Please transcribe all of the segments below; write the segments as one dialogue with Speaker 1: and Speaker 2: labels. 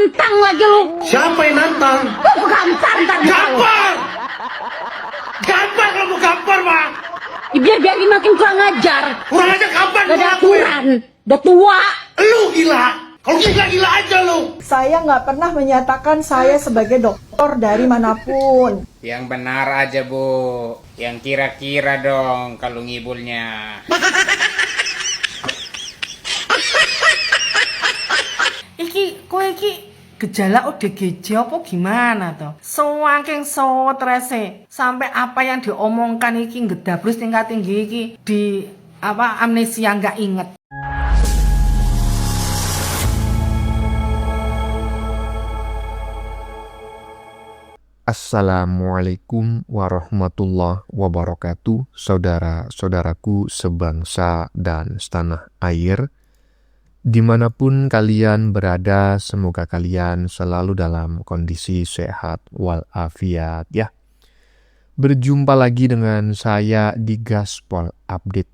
Speaker 1: Nantang lagi lu.
Speaker 2: Siapa yang nantang?
Speaker 1: Lu gampar ntar.
Speaker 2: Gampar! Gampar kalau mau gampar, Pak!
Speaker 1: Biar makin kurang ajar.
Speaker 2: Kurang aja kapan
Speaker 1: Gak ada
Speaker 2: gua lakuin?
Speaker 1: aturan. Udah tua.
Speaker 2: Lu gila! Kalau gila-gila aja lu!
Speaker 3: Saya nggak pernah menyatakan saya sebagai dokter dari manapun.
Speaker 4: Yang benar aja, Bu. Yang kira-kira dong kalau ngibulnya.
Speaker 5: Iki gejala ODGJ apa gimana toh? Saking strese sampai apa yang diomongkan iki ngedabrus tingkat tinggi iki di amnesia nggak inget.
Speaker 6: Assalamualaikum warahmatullahi wabarakatuh, saudara-saudaraku sebangsa dan setanah air. Dimanapun kalian berada, semoga kalian selalu dalam kondisi sehat walafiat ya. Berjumpa lagi dengan saya di Gaspol Update.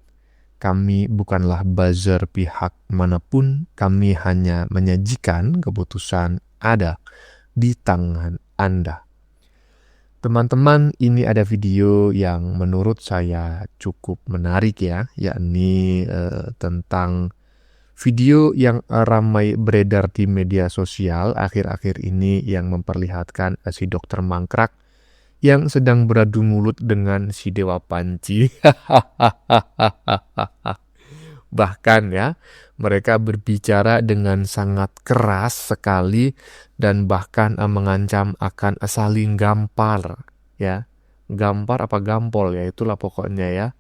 Speaker 6: Kami bukanlah buzzer pihak manapun, kami hanya menyajikan keputusan ada di tangan Anda. Teman-teman, ini ada video yang menurut saya cukup menarik ya, yakni tentang video yang ramai beredar di media sosial akhir-akhir ini yang memperlihatkan si dokter mangkrak yang sedang beradu mulut dengan si Dewa Panci. Bahkan ya, mereka berbicara dengan sangat keras sekali dan bahkan mengancam akan saling gampar ya. Gampar apa gampol ya, itulah pokoknya ya.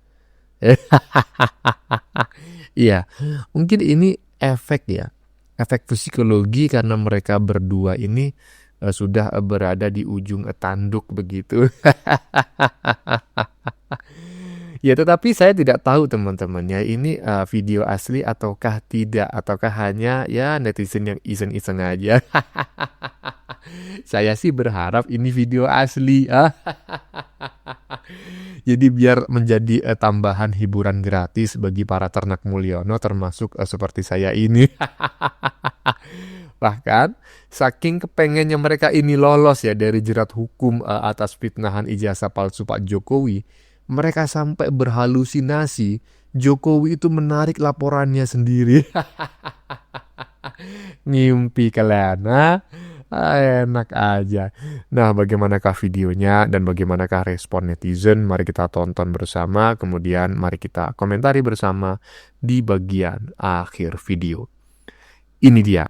Speaker 6: Iya, mungkin ini efek ya. Efek psikologi karena mereka berdua ini sudah berada di ujung tanduk begitu. Ya, tetapi saya tidak tahu teman-teman ya, ini video asli ataukah tidak, ataukah hanya ya netizen yang iseng-iseng aja. Saya sih berharap ini video asli. Jadi biar menjadi tambahan hiburan gratis bagi para ternak Mulyono termasuk seperti saya ini. Bahkan saking kepengennya mereka ini lolos ya dari jerat hukum atas fitnahan ijazah palsu Pak Jokowi, mereka sampai berhalusinasi Jokowi itu menarik laporannya sendiri. Ngimpi kalian, enak aja. Nah, bagaimanakah videonya dan bagaimanakah respon netizen? Mari kita tonton bersama, kemudian mari kita komentari bersama di bagian akhir video. Ini dia.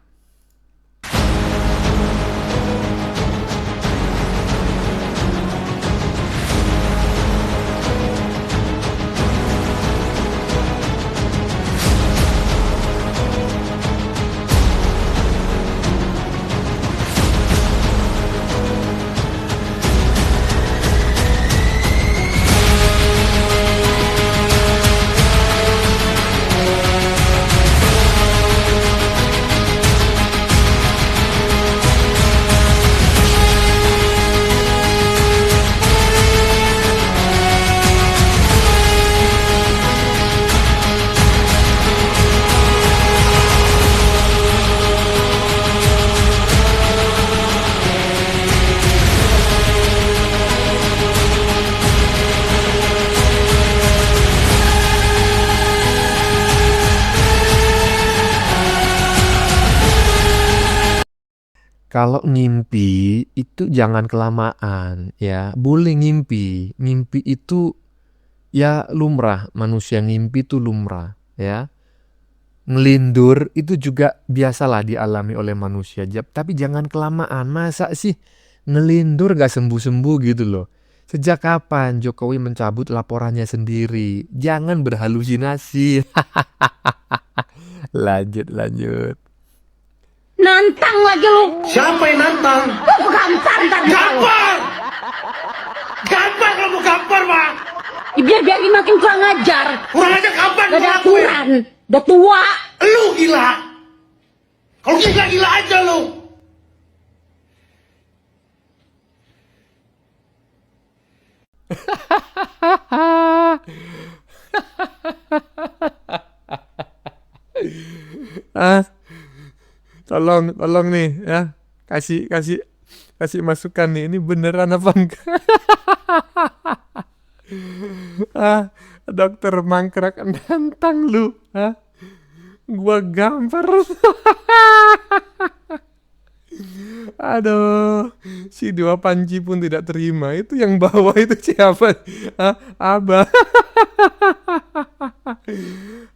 Speaker 6: Kalau ngimpi itu jangan kelamaan ya, boleh ngimpi. Ngimpi itu ya lumrah, manusia ngimpi itu lumrah ya. Ngelindur itu juga biasalah dialami oleh manusia, tapi jangan kelamaan. Masa sih ngelindur gak sembuh-sembuh gitu loh. Sejak kapan Jokowi mencabut laporannya sendiri? Jangan berhalusinasi. Lanjut.
Speaker 1: Nantang lagi lu.
Speaker 2: Siapa yang nantang?
Speaker 1: Lu gampar ntar.
Speaker 2: Gampar! Gampar kalau mau gampar, Pak!
Speaker 1: Biar makin kurang ajar.
Speaker 2: Kurang aja kapan
Speaker 1: Gak
Speaker 2: gua
Speaker 1: ada
Speaker 2: lakuin?
Speaker 1: aturan. Udah tua.
Speaker 2: Lu gila! Kalau gila-gila aja lu!
Speaker 6: Tolong nih ya. kasih masukan nih, ini beneran apa enggak? Dokter Mangkrak nantang lu, gua gampar. Aduh, si Dua Panji pun tidak terima. Itu yang bawah itu siapa? Abah.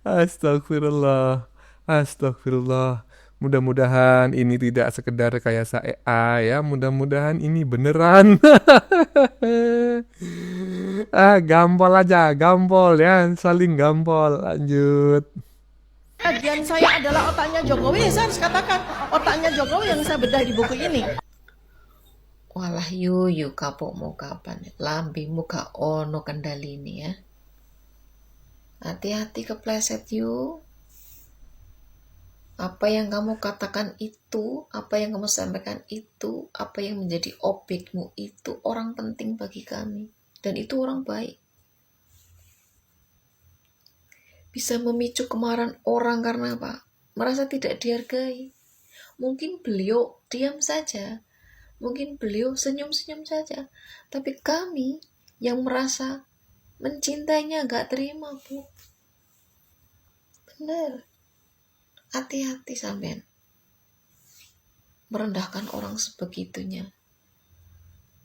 Speaker 6: Astagfirullah. Astagfirullah. Mudah-mudahan ini tidak sekedar kayak saya ya. Mudah-mudahan ini beneran. Gampol aja, gampol ya. Saling gampol. Lanjut.
Speaker 3: Bagian saya adalah otaknya Jokowi, saya harus katakan otaknya Jokowi yang saya bedah di buku ini.
Speaker 7: Walah yuyu kapokmu kapan? Lambimu gak ono kendalini ya. Hati-hati kepleset yu. Apa yang kamu katakan itu, apa yang kamu sampaikan itu, apa yang menjadi objekmu itu orang penting bagi kami. Dan itu orang baik. Bisa memicu kemarahan orang karena apa? Merasa tidak dihargai. Mungkin beliau diam saja. Mungkin beliau senyum-senyum saja. Tapi kami yang merasa mencintainya gak terima, Bu. Benar. Hati-hati sampean. Merendahkan orang sebegitunya.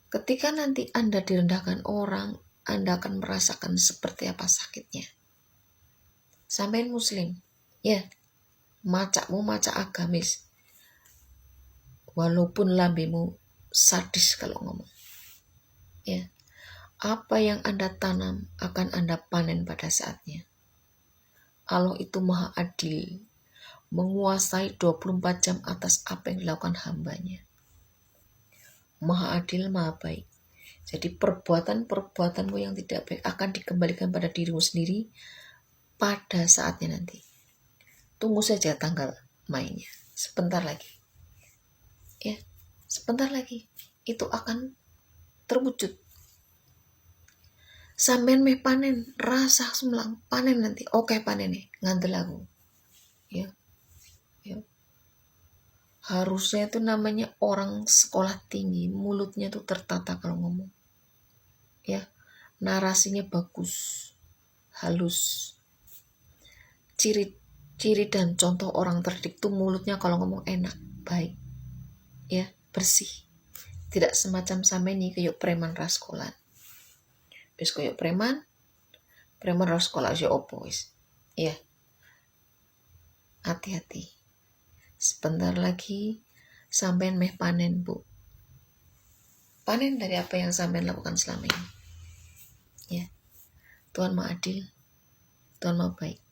Speaker 7: Ketika nanti Anda direndahkan orang, Anda akan merasakan seperti apa sakitnya. Sampean muslim, ya, macakmu macak agamis. Walaupun lambemu sadis kalau ngomong. Ya, apa yang Anda tanam akan Anda panen pada saatnya. Allah itu maha adil, menguasai 24 jam atas apa yang dilakukan hambanya. Maha adil, maha baik. Jadi perbuatan-perbuatanmu yang tidak baik akan dikembalikan pada dirimu sendiri pada saatnya nanti. Tunggu saja tanggal mainnya. Sebentar lagi. Ya, sebentar lagi. Itu akan terwujud. Sampean meh panen, rasa semelang, panen nanti. Oke panen nih, ngandel aku. Ya. Ya. Harusnya itu namanya orang sekolah tinggi, mulutnya tuh tertata kalau ngomong. Ya, narasinya bagus, halus. Ciri dan contoh orang terdidik tuh mulutnya kalau ngomong enak, baik, ya, bersih. Tidak semacam sama ini kayak preman raskolan. Wis kayak preman raskolan aja opo wis. Ya. Hati-hati. Sebentar lagi sampean meh panen, Bu. Panen dari apa yang sampean lakukan selama ini. Ya. Tuhan Maha Adil. Tuhan Maha Baik.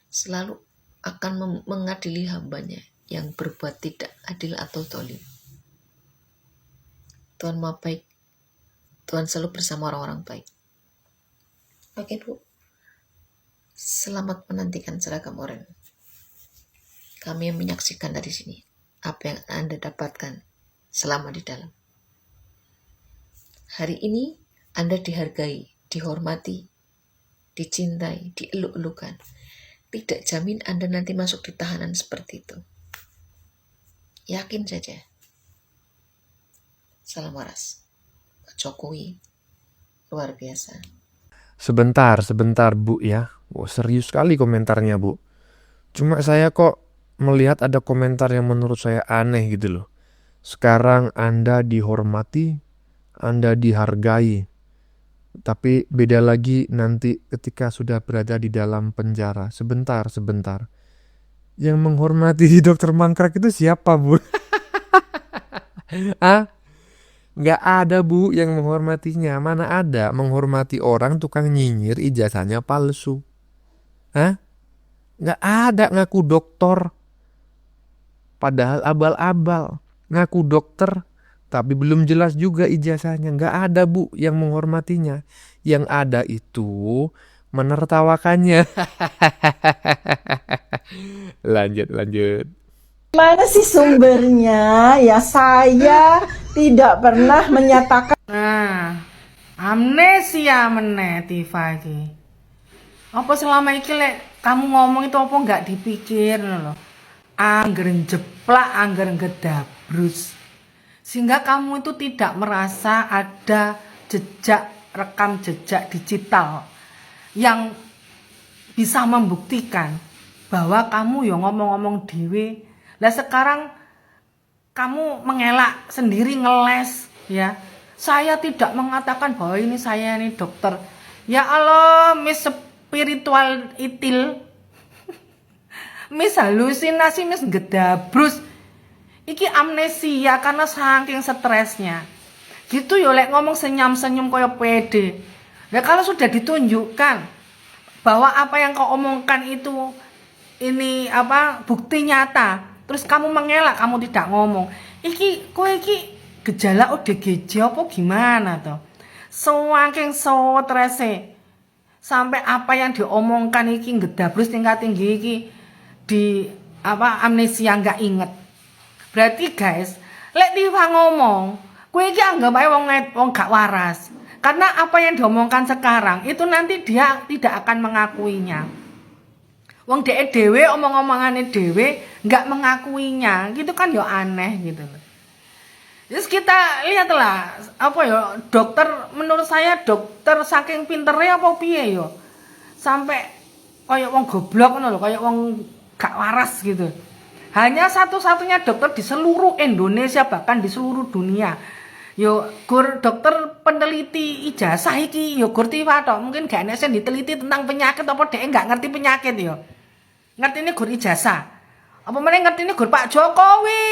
Speaker 7: Selalu akan mengadili hambanya yang berbuat tidak adil atau zalim. Tuhan Maha Baik. Tuhan selalu bersama orang-orang baik. Oke, Bu. Selamat menantikan seragam oranye. Kami yang menyaksikan dari sini apa yang Anda dapatkan selama di dalam. Hari ini Anda dihargai, dihormati, dicintai, dieluk-elukan. Tidak jamin Anda nanti masuk di tahanan seperti itu. Yakin saja. Salam waras. Pak Jokowi luar biasa.
Speaker 6: Sebentar Bu ya. Serius sekali komentarnya Bu. Cuma saya kok melihat ada komentar yang menurut saya aneh gitu loh. Sekarang Anda dihormati, Anda dihargai. Tapi beda lagi nanti ketika sudah berada di dalam penjara. Sebentar. Yang menghormati Dokter Mangkrak itu siapa, Bu? Nggak ada, Bu, yang menghormatinya. Mana ada menghormati orang tukang nyinyir ijazahnya palsu. Nggak ada ngaku doktor. Padahal abal-abal. Ngaku dokter, tapi belum jelas juga ijazahnya. Nggak ada, Bu, yang menghormatinya. Yang ada itu menertawakannya. Lanjut.
Speaker 3: Mana sih sumbernya? Ya saya tidak pernah menyatakan.
Speaker 5: Nah, amnesia meneh Tifa iki. Apa selama iki lek kamu ngomong itu apa nggak dipikir loh. angger jeplak, angger gedabrus. Sehingga kamu itu tidak merasa ada rekam jejak digital yang bisa membuktikan bahwa kamu ya ngomong-ngomong dewe. Lah sekarang kamu mengelak sendiri, ngeles ya. Saya tidak mengatakan bahwa saya ini dokter. Ya Allah, Miss spiritual itil. Miss halusinasi, Miss gedabrus. Iki amnesia karena saking stresnya. Gitu yo lek ngomong senyum-senyum koyo pede. Ya kalau sudah ditunjukkan bahwa apa yang kau omongkan itu ini bukti nyata, terus kamu mengelak, kamu tidak ngomong. Kowe iki gejala ODGJ apa gimana toh? Saking strese sampai apa yang diomongkan iki gedabrus tingkat tinggi iki di amnesia nggak inget. Berarti guys, lek Tifa ngomong, kowe iki anggap ae wong gak waras. Karena apa yang diomongkan sekarang itu nanti dia tidak akan mengakuinya. Wong dhek dhewe omong-omongane dhewe nggak mengakuinya, gitu kan ya aneh gitu. Terus kita lihatlah dokter, menurut saya dokter saking pinternya apa piye yo. Sampai kayak wong goblok ngono lho, kayak wong gak waras gitu. Hanya satu-satunya dokter di seluruh Indonesia, bahkan di seluruh dunia. Yo gur dokter peneliti ijazah iki yo gur Tifa tok. Mungkin gak enek sing diteliti tentang penyakit apa dhek enggak ngerti penyakit yo. Ngertine gur ijazah. Apa meneh ngertine gur Pak Jokowi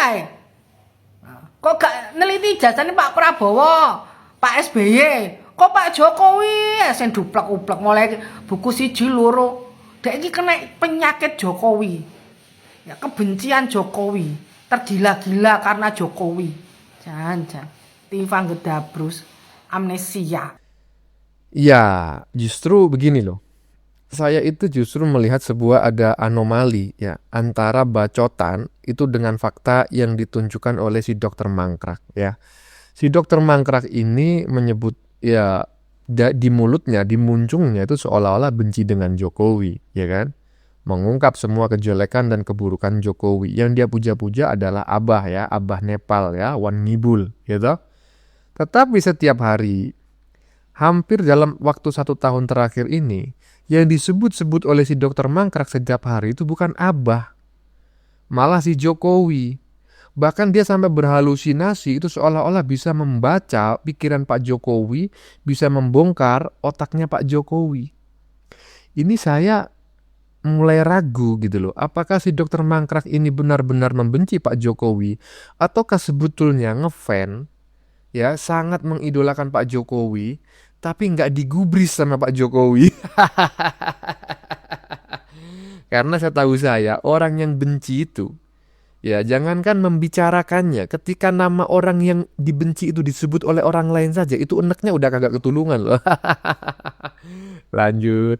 Speaker 5: ae. Kok gak neliti ijazahnya Pak Prabowo, Pak SBY. Kok Pak Jokowi sing duplek-uplek mulai buku 1 2. Dhek iki kena penyakit Jokowi. Ya kebencian Jokowi, tergila-gila karena Jokowi. Jangan. Tifa gedabrus, amnesia.
Speaker 6: Ya, justru begini loh. Saya itu justru melihat sebuah ada anomali ya antara bacotan itu dengan fakta yang ditunjukkan oleh si dokter mangkrak ya. Si dokter mangkrak ini menyebut ya di mulutnya, di muncungnya itu seolah-olah benci dengan Jokowi, ya kan? Mengungkap semua kejelekan dan keburukan Jokowi. Yang dia puja-puja adalah Abah ya, Abah Nepal ya, Wan Ngibul gitu. Tetapi setiap hari, hampir dalam waktu 1 tahun terakhir ini, yang disebut-sebut oleh si dokter mangkrak setiap hari itu bukan Abah, malah si Jokowi. Bahkan dia sampai berhalusinasi itu seolah-olah bisa membaca pikiran Pak Jokowi, bisa membongkar otaknya Pak Jokowi. Ini saya mulai ragu gitu loh. Apakah si dokter mangkrak ini benar-benar membenci Pak Jokowi ataukah sebetulnya ngefan ya, sangat mengidolakan Pak Jokowi tapi nggak digubris sama Pak Jokowi. Karena saya orang yang benci itu ya jangankan membicarakannya, ketika nama orang yang dibenci itu disebut oleh orang lain saja itu eneknya udah kagak ketulungan loh. Lanjut.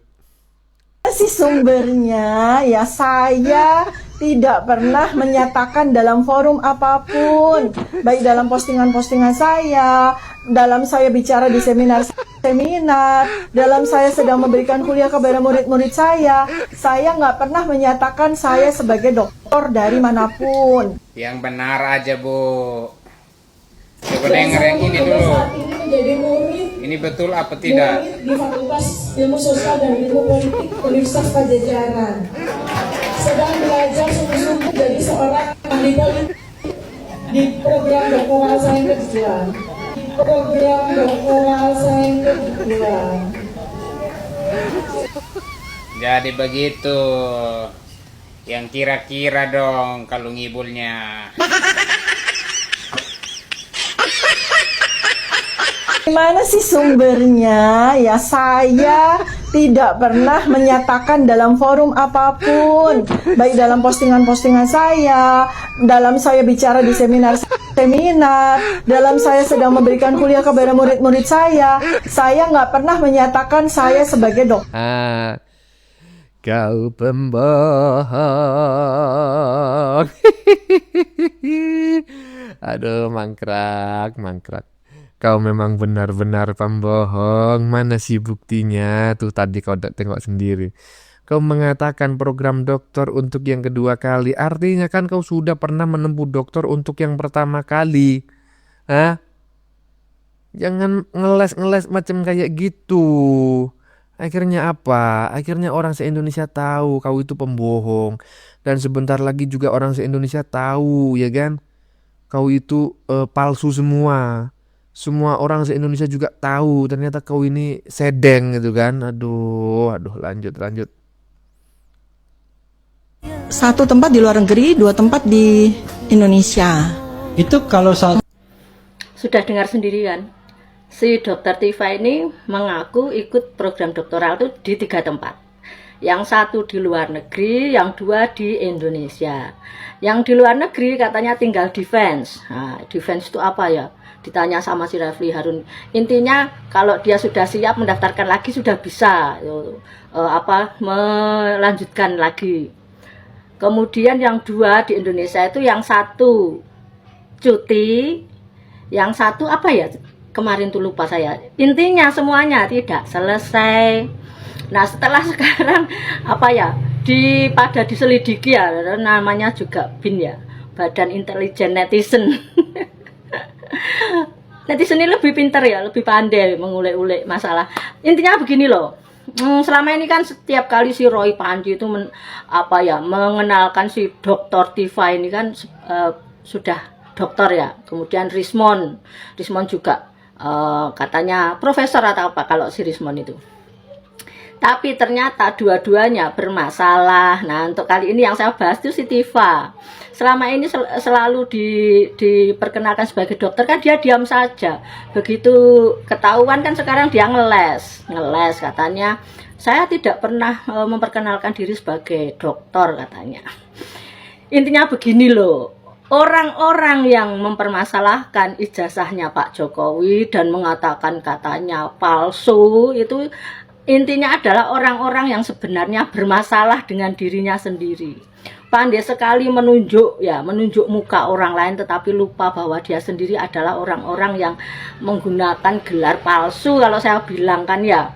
Speaker 3: Si sumbernya ya saya tidak pernah menyatakan dalam forum apapun, baik dalam postingan-postingan saya, dalam saya bicara di seminar, dalam saya sedang memberikan kuliah kepada murid-murid saya nggak pernah menyatakan saya sebagai dokter dari manapun.
Speaker 4: Yang benar aja Bu. Coba denger yang ini dulu.
Speaker 8: Menjadi murid
Speaker 4: Ini betul apa tidak?
Speaker 8: di Fakultas Ilmu Sosial dan Ilmu Politik Universitas Pajajaran. Sedang belajar sungguh-sungguh jadi seorang ahli politik di program doktoral saya yang kedua.
Speaker 4: Jadi begitu. Yang kira-kira dong kalau ngibulnya.
Speaker 3: Gimana sih sumbernya? Ya saya tidak pernah menyatakan dalam forum apapun, baik dalam postingan-postingan saya, dalam saya bicara di seminar, dalam saya sedang memberikan kuliah kepada murid-murid saya nggak pernah menyatakan saya sebagai dokter.
Speaker 6: Kau pembohong. Aduh, mangkrak. Kau memang benar-benar pembohong. Mana sih buktinya? Tuh tadi kau tengok sendiri. kau mengatakan program doktor untuk yang kedua kali, artinya kan kau sudah pernah menempuh doktor untuk yang pertama kali. Hah? Jangan ngeles-ngeles macam kayak gitu. Akhirnya apa? Akhirnya orang se-Indonesia tahu kau itu pembohong. Dan sebentar lagi juga orang se-Indonesia tahu, ya kan? Kau itu palsu semua. Semua orang se-Indonesia juga tahu ternyata kau ini sedeng gitu kan. Aduh, lanjut.
Speaker 3: Satu tempat di luar negeri, 2 tempat di Indonesia.
Speaker 2: Itu kalau
Speaker 1: Sudah dengar sendiri kan? Si Dokter Tifa ini mengaku ikut program doktoral itu di 3 tempat. Yang satu di luar negeri, yang 2 di Indonesia. Yang di luar negeri katanya tinggal defense. Nah, defense itu apa ya? Ditanya sama si Refli Harun. Intinya kalau dia sudah siap mendaftarkan lagi sudah bisa melanjutkan lagi. Kemudian yang 2 di Indonesia itu yang satu cuti, yang satu apa ya? Kemarin tuh lupa saya. Intinya semuanya tidak selesai. Nah, setelah sekarang pada diselidiki ya, namanya juga BIN ya, Badan Intelijen Netizen. Netizen ini lebih pintar ya, lebih pandai mengulik-ulik masalah. Intinya begini loh. Selama ini kan setiap kali si Roy Panji itu mengenalkan si Dr. Tifa ini kan sudah dokter ya. Kemudian Rismon juga katanya profesor atau apa kalau si Rismon itu. Tapi ternyata dua-duanya bermasalah. Nah, untuk kali ini yang saya bahas itu si Tifa. Selama ini selalu diperkenalkan sebagai dokter kan dia diam saja. Begitu ketahuan kan sekarang dia ngeles katanya. Saya tidak pernah memperkenalkan diri sebagai dokter katanya. Intinya begini loh. Orang-orang yang mempermasalahkan ijazahnya Pak Jokowi dan mengatakan katanya palsu itu intinya adalah orang-orang yang sebenarnya bermasalah dengan dirinya sendiri. Pandai sekali menunjuk muka orang lain tetapi lupa bahwa dia sendiri adalah orang-orang yang menggunakan gelar palsu. Kalau saya bilang kan ya,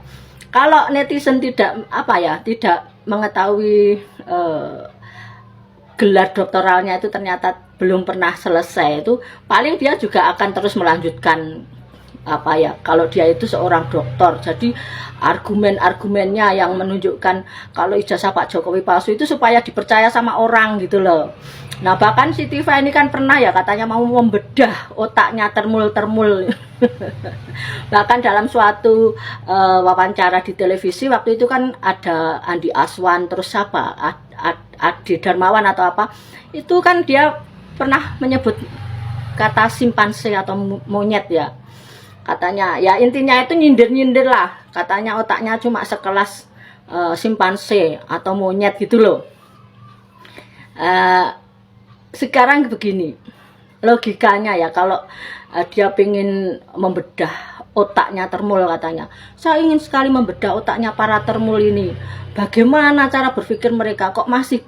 Speaker 1: kalau netizen tidak mengetahui gelar doktoralnya itu ternyata belum pernah selesai, itu paling dia juga akan terus melanjutkan kalau dia itu seorang dokter. Jadi argumen-argumennya yang menunjukkan kalau ijazah Pak Jokowi palsu itu supaya dipercaya sama orang gitu loh. Nah, bahkan si Tifa ini kan pernah ya katanya mau membedah otaknya termul-termul. Bahkan dalam suatu wawancara di televisi waktu itu kan ada Andi Aswan, terus siapa? Adi Darmawan atau apa. Itu kan dia pernah menyebut kata simpanse atau monyet ya. Katanya ya intinya itu nyindir-nyindir lah. Katanya otaknya cuma sekelas simpanse atau monyet gitu loh. Sekarang begini logikanya ya, kalau dia pengen membedah otaknya termul katanya. Saya ingin sekali membedah otaknya para termul ini. Bagaimana cara berpikir mereka, kok masih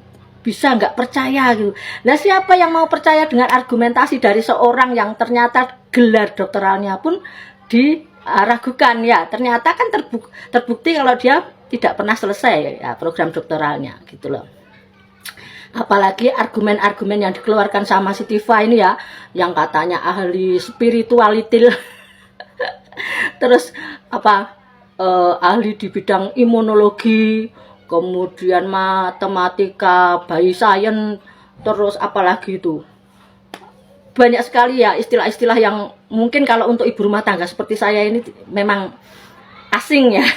Speaker 1: bisa nggak percaya gitu. Nah, siapa yang mau percaya dengan argumentasi dari seorang yang ternyata gelar doktoralnya pun diragukan ya. Ternyata kan terbukti kalau dia tidak pernah selesai ya program doktoralnya gitu loh. Apalagi argumen-argumen yang dikeluarkan sama si Tifa ini ya, yang katanya ahli spiritualitil. Terus ahli di bidang imunologi, kemudian matematika, bioscience, terus apalagi itu. Banyak sekali ya istilah-istilah yang mungkin kalau untuk ibu rumah tangga seperti saya ini memang asing ya.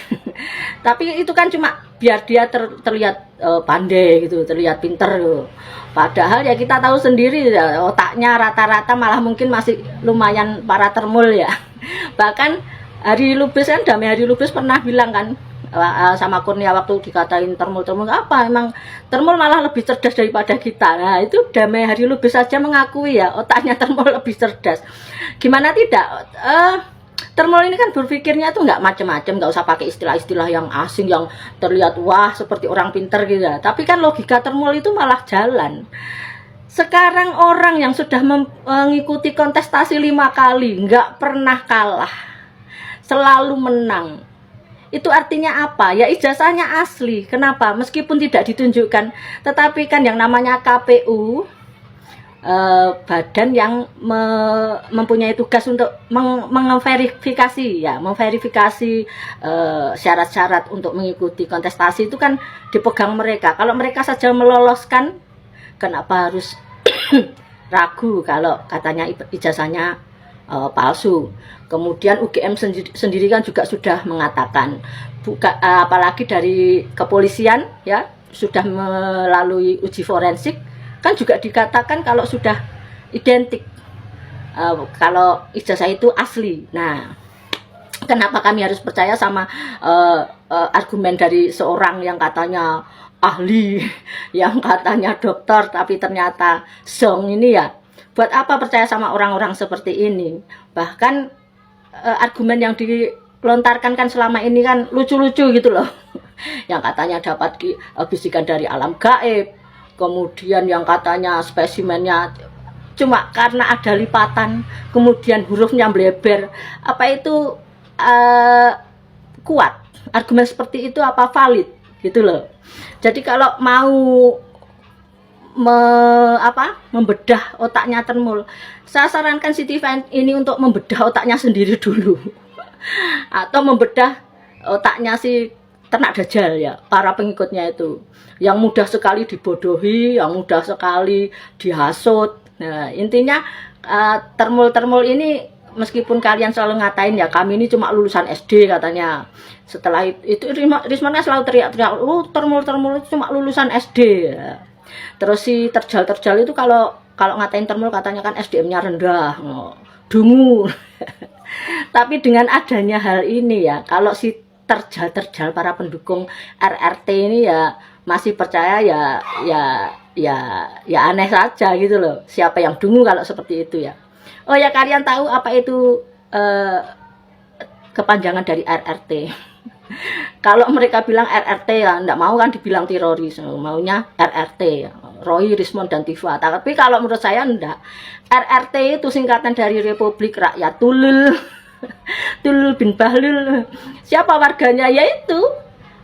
Speaker 1: Tapi itu kan cuma biar dia terlihat pandai gitu, terlihat pinter gitu. Padahal ya kita tahu sendiri ya, otaknya rata-rata malah mungkin masih lumayan para termul ya. Bahkan Hari Lubis kan, Damai Hari Lubis pernah bilang kan sama Kurnia waktu dikatain termul-termul, apa emang termul malah lebih cerdas daripada kita. Nah, itu Damai Hari Lubis saja mengakui ya otaknya termul lebih cerdas. Gimana tidak? Termul ini kan berpikirnya tuh nggak macam-macam, nggak usah pakai istilah-istilah yang asing yang terlihat wah seperti orang pinter gitu ya. Tapi kan logika termul itu malah jalan. Sekarang orang yang sudah mengikuti kontestasi 5 kali nggak pernah kalah, selalu menang. Itu artinya apa? Ya ijazahnya asli. Kenapa? Meskipun tidak ditunjukkan, tetapi kan yang namanya KPU, badan yang mempunyai tugas untuk memverifikasi ya, memverifikasi syarat-syarat untuk mengikuti kontestasi itu kan dipegang mereka. Kalau mereka saja meloloskan, kenapa harus ragu kalau katanya ijazahnya palsu? Kemudian UGM sendiri kan juga sudah mengatakan, apalagi dari kepolisian ya, sudah melalui uji forensik kan juga dikatakan kalau sudah identik, kalau ijazah itu asli. Nah, kenapa kami harus percaya sama argumen dari seorang yang katanya ahli, yang katanya dokter, tapi ternyata zong ini ya? Buat apa percaya sama orang-orang seperti ini? Bahkan argumen yang dilontarkan kan selama ini kan lucu-lucu gitu loh. Yang katanya dapat bisikan dari alam gaib, kemudian yang katanya spesimennya cuma karena ada lipatan, kemudian hurufnya bleber. Apa itu kuat? Argumen seperti itu apa valid gitu loh. Jadi kalau mau membedah otaknya Termul, saya sarankan si Tifa ini untuk membedah otaknya sendiri dulu. Atau membedah otaknya si ternak dajjal ya, para pengikutnya itu, yang mudah sekali dibodohi, yang mudah sekali dihasut. Nah, intinya Termul ini, meskipun kalian selalu ngatain ya kami ini cuma lulusan SD katanya, setelah itu Rismana selalu teriak-teriak, Termul itu cuma lulusan SD ya. Terus si terjal itu kalau ngatain Termul katanya kan SDM-nya rendah, dungu. Tapi dengan adanya hal ini ya, kalau si terjal para pendukung RRT ini ya masih percaya ya aneh saja gitu loh. Siapa yang dungu kalau seperti itu ya? Oh ya, kalian tahu apa itu kepanjangan dari RRT? Kalau mereka bilang RRT ya enggak mau kan dibilang teroris, maunya RRT ya, Roy, Rismond dan Tifa. Tapi kalau menurut saya enggak. RRT itu singkatan dari Republik Rakyat Tulul. Tulul bin Bahlul. Siapa warganya? Yaitu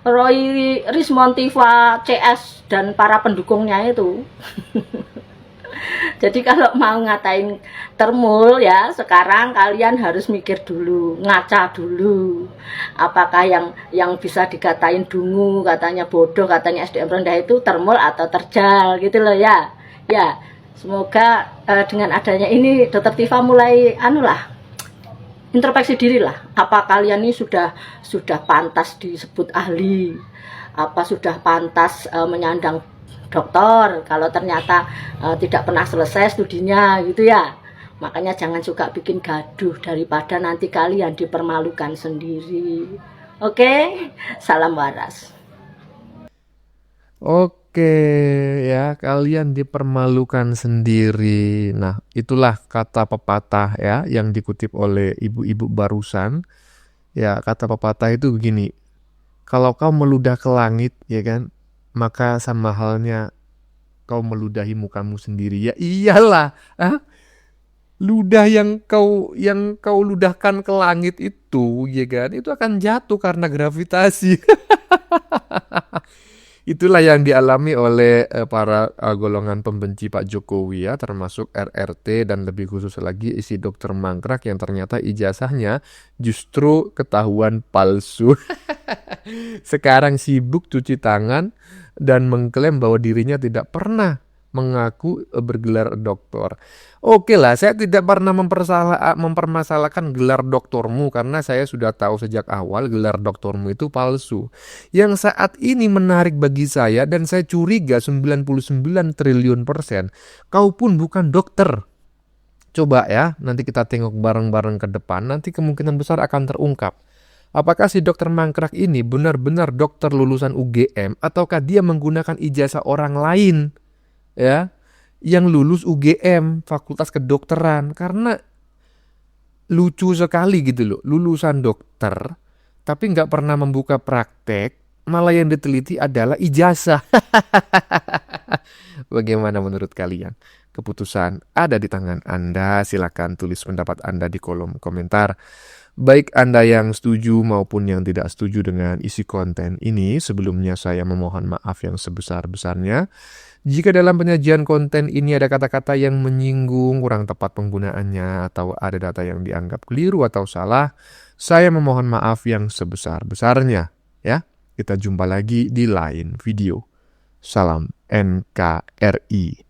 Speaker 1: Roy, Rismond, Tifa, CS dan para pendukungnya itu. Jadi kalau mau ngatain Termul ya, sekarang kalian harus mikir dulu, ngaca dulu. Apakah yang bisa dikatain dungu, katanya bodoh, katanya SDM rendah itu Termul atau terjal gitu loh ya. Ya, semoga dengan adanya ini Dr. Tifa mulai introspeksi diri lah. Apa kalian ini sudah pantas disebut ahli? Apa sudah pantas menyandang doktor kalau ternyata tidak pernah selesai studinya gitu ya. Makanya jangan suka bikin gaduh daripada nanti kalian dipermalukan sendiri. Oke, salam waras.
Speaker 6: Oke, ya, kalian dipermalukan sendiri. Nah, itulah kata pepatah ya yang dikutip oleh ibu-ibu barusan. Ya, kata pepatah itu begini. Kalau kau meludah ke langit, ya kan, maka sama halnya kau meludahi mukamu sendiri. Ya iyalah, ludah yang kau ludahkan ke langit itu, ya kan, itu akan jatuh karena gravitasi. Itulah yang dialami oleh para golongan pembenci Pak Jokowi ya, termasuk RRT dan lebih khusus lagi isi Dokter Mangkrak yang ternyata ijazahnya justru ketahuan palsu. Sekarang sibuk cuci tangan dan mengklaim bahwa dirinya tidak pernah mengaku bergelar doktor. Oke lah, saya tidak pernah mempermasalahkan gelar doktormu karena saya sudah tahu sejak awal gelar doktormu itu palsu. Yang saat ini menarik bagi saya dan saya curiga 99 triliun %, kau pun bukan dokter. Coba ya, nanti kita tengok bareng-bareng ke depan, nanti kemungkinan besar akan terungkap. Apakah si Dokter Mangkrak ini benar-benar dokter lulusan UGM ataukah dia menggunakan ijazah orang lain? Ya, yang lulus UGM, Fakultas Kedokteran, karena lucu sekali gitu loh, lulusan dokter tapi nggak pernah membuka praktek, malah yang diteliti adalah ijazah. Bagaimana menurut kalian? Keputusan ada di tangan Anda, silakan tulis pendapat Anda di kolom komentar. Baik Anda yang setuju maupun yang tidak setuju dengan isi konten ini, sebelumnya saya memohon maaf yang sebesar-besarnya. Jika dalam penyajian konten ini ada kata-kata yang menyinggung, kurang tepat penggunaannya, atau ada data yang dianggap keliru atau salah, saya memohon maaf yang sebesar-besarnya. Ya, kita jumpa lagi di lain video. Salam NKRI.